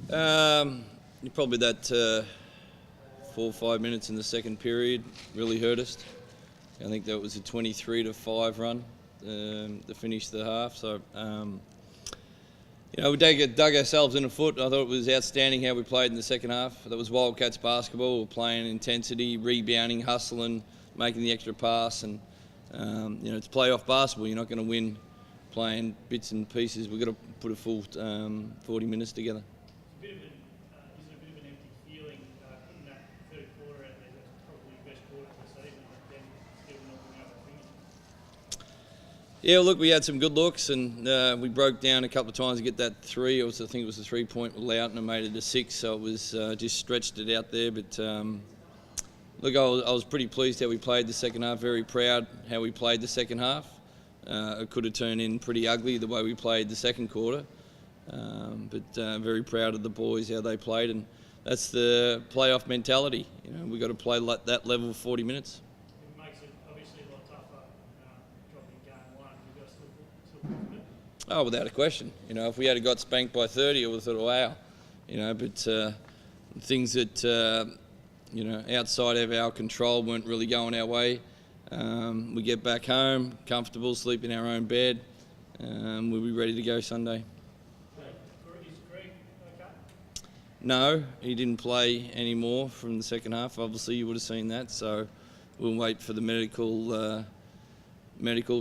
Probably that 4 or 5 minutes in the second period really hurt us. I think that was a 23-5 run to finish the half. So, we dug ourselves in the foot. I thought it was outstanding how we played in the second half. That was Wildcats basketball. We were playing intensity, rebounding, hustling, making the extra pass. And, it's playoff basketball. You're not going to win playing bits and pieces. We've got to put a full 40 minutes together. Is it a bit of an empty feeling in that third quarter out there? That's probably the best quarter of the season, but then still not being able to finish. Yeah, look, we had some good looks, and we broke down a couple of times to get that three. I think it was a 3-point with Loughton and made it a 6, so it was just stretched it out there. But look, I was pretty pleased how we played the second half. Very proud how we played the second half. It could have turned in pretty ugly the way we played the second quarter. But very proud of the boys, how they played, and that's the playoff mentality. We've got to play that level for 40 minutes. It makes it obviously a lot tougher dropping game one. You've got to still confident. Oh, without a question. If we had got spanked by 30, I would have thought, wow. But things that outside of our control weren't really going our way. We get back home, comfortable, sleep in our own bed. We'll be ready to go Sunday. Is Greg okay? No, he didn't play anymore from the second half. Obviously, you would have seen that. So we'll wait for the medical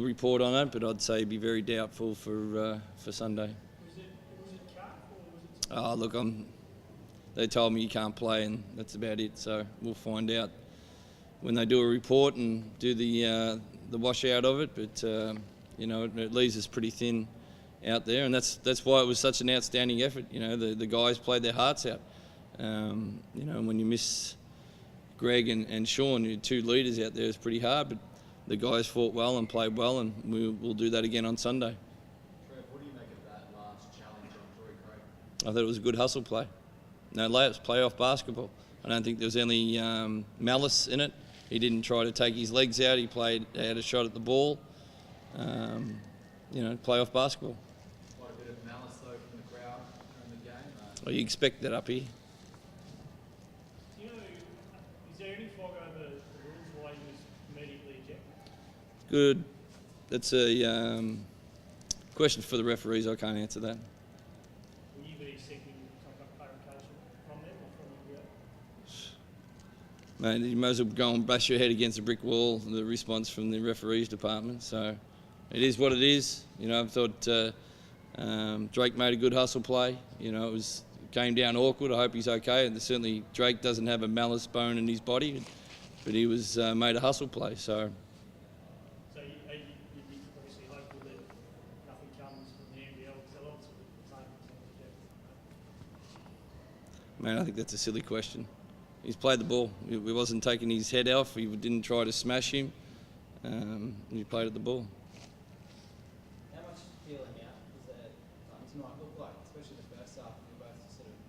report on it. But I'd say he'd be very doubtful for Sunday. Was it calf or was it? Look, they told me you can't play, and that's about it. So we'll find out when they do a report and do the washout of it. But it leaves us pretty thin out there, and that's why it was such an outstanding effort. The guys played their hearts out. When you miss Greg and Sean, your two leaders out there, it's pretty hard. But the guys fought well and played well, and we'll do that again on Sunday. Trev, what do you make of that last challenge on Tory Craig? I thought it was a good hustle play. No layups, playoff basketball. I don't think there was any malice in it. He didn't try to take his legs out. He had a shot at the ball. Playoff basketball. Quite a bit of malice though from the crowd during the game. Well, you expect that up here. Do you know, is there any fog over the rules why he was immediately ejected? Good. That's a question for the referees. I can't answer that. Will you be seeking some kind of clarification from them or from the Mate, you might as well go and bash your head against a brick wall, the response from the referees department. So it is what it is. I thought Drake made a good hustle play. It came down awkward. I hope he's okay. And certainly Drake doesn't have a malice bone in his body, but he was made a hustle play. So you'd be obviously hopeful that nothing comes from the NBL because they'll obviously say something. Man, I think that's a silly question. He's played the ball. He wasn't taking his head off. He didn't try to smash him. He played at the ball. How much feeling out was there tonight look like, especially the first half, when you were both sort of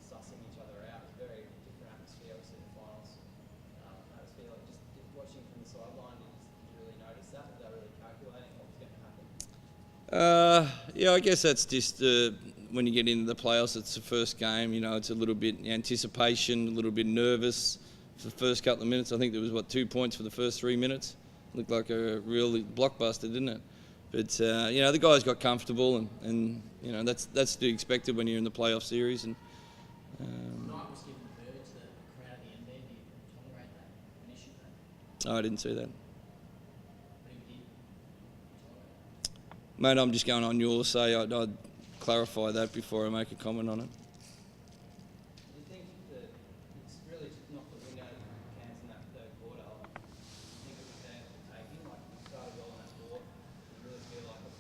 sussing each other out? It was a very different atmosphere, obviously, in the finals. I just feel like just watching from the sideline, did you really notice that? Was that really calculating what was going to happen? Yeah, I guess that's just when you get into the playoffs, it's the first game. It's a little bit anticipation, a little bit nervous for the first couple of minutes. I think there was 2 points for the first 3 minutes. Looked like a real blockbuster, didn't it? But the guys got comfortable, and that's to be expected when you're in the playoff series. And Tonight was given the bird to the crowd at the end there. Do you tolerate that? An issue that? I didn't see that. But if you did, tolerate it? Mate, I'm just going on your say. I'd clarify that before I make a comment on it. Do you think that it's really just not the window of Cairns in that third quarter? Do you think it was there for taking? Like, you started well on that board. Do you really feel like it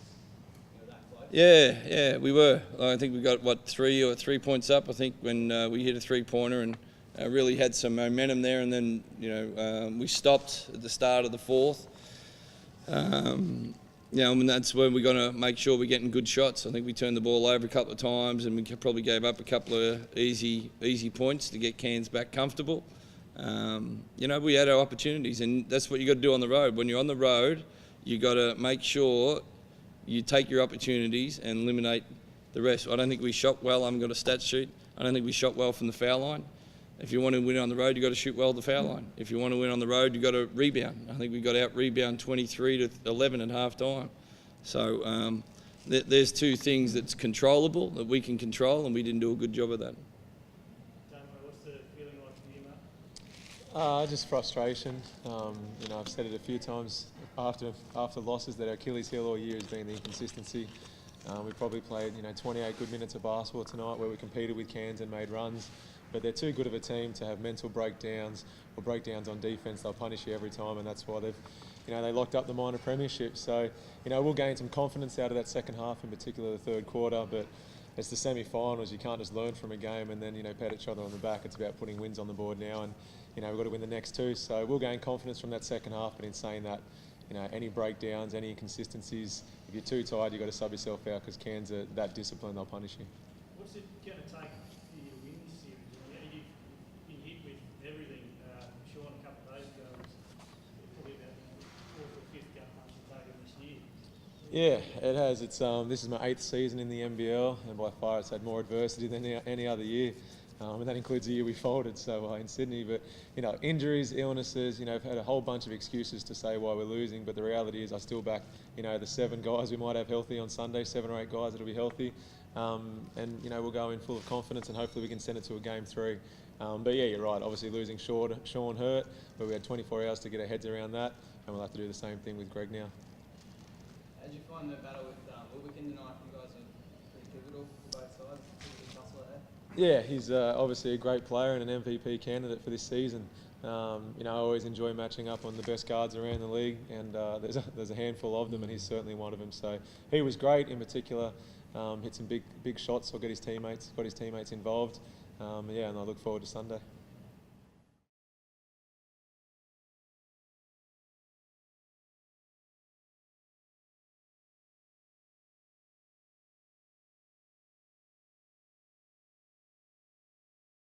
was that close? Yeah, we were. I think we got 3 points up. I think when we hit a 3-pointer and really had some momentum there, and then we stopped at the start of the fourth. And that's when we're going to make sure we're getting good shots. I think we turned the ball over a couple of times, and we probably gave up a couple of easy points to get Cairns back comfortable. We had our opportunities, and that's what you got to do on the road. When you're on the road, you got to make sure you take your opportunities and eliminate the rest. I don't think we shot well. I haven't got a stat sheet. I don't think we shot well from the foul line. If you want to win on the road, you've got to shoot well at the foul line. If you want to win on the road, you've got to rebound. I think we got out rebound 23 to 11 at half time. So there's two things that's controllable, that we can control, and we didn't do a good job of that. Damo, what's the feeling like from you, mate? Just frustration. I've said it a few times after losses that our Achilles heel all year has been the inconsistency. We probably played 28 good minutes of basketball tonight where we competed with Cairns and made runs, but they're too good of a team to have mental breakdowns or breakdowns on defence. They'll punish you every time, and that's why they locked up the minor premiership. So we'll gain some confidence out of that second half, in particular the third quarter, but it's the semi-finals. You can't just learn from a game and then pat each other on the back. It's about putting wins on the board now, and we've got to win the next two. So we'll gain confidence from that second half, but in saying that, any breakdowns, any inconsistencies, if you're too tired, you've got to sub yourself out, because Cairns are that disciplined, they'll punish you. What's it going to take for you to win this series? You've been hit with everything. Sean, a couple of days ago, was probably about the fourth or fifth gut punch you've taken this year. Yeah, it has. It's this is my 8th season in the NBL, and by far it's had more adversity than any other year. And that includes the year we folded, so in Sydney. But injuries, illnesses. I've had a whole bunch of excuses to say why we're losing. But the reality is, I still back the 7 guys we might have healthy on Sunday, 7 or 8 guys that'll be healthy. And we'll go in full of confidence, and hopefully we can send it to a game 3. But yeah, you're right. Obviously losing Sean hurt, but we had 24 hours to get our heads around that, and we'll have to do the same thing with Greg now. How did you find the battle with Wilbekin tonight? You guys are pretty pivotal for both sides. Pretty good tussle there. Yeah, he's obviously a great player and an MVP candidate for this season. I always enjoy matching up on the best guards around the league, and there's a handful of them, and he's certainly one of them. So he was great in particular. Hit some big shots, or got his teammates involved. And I look forward to Sunday.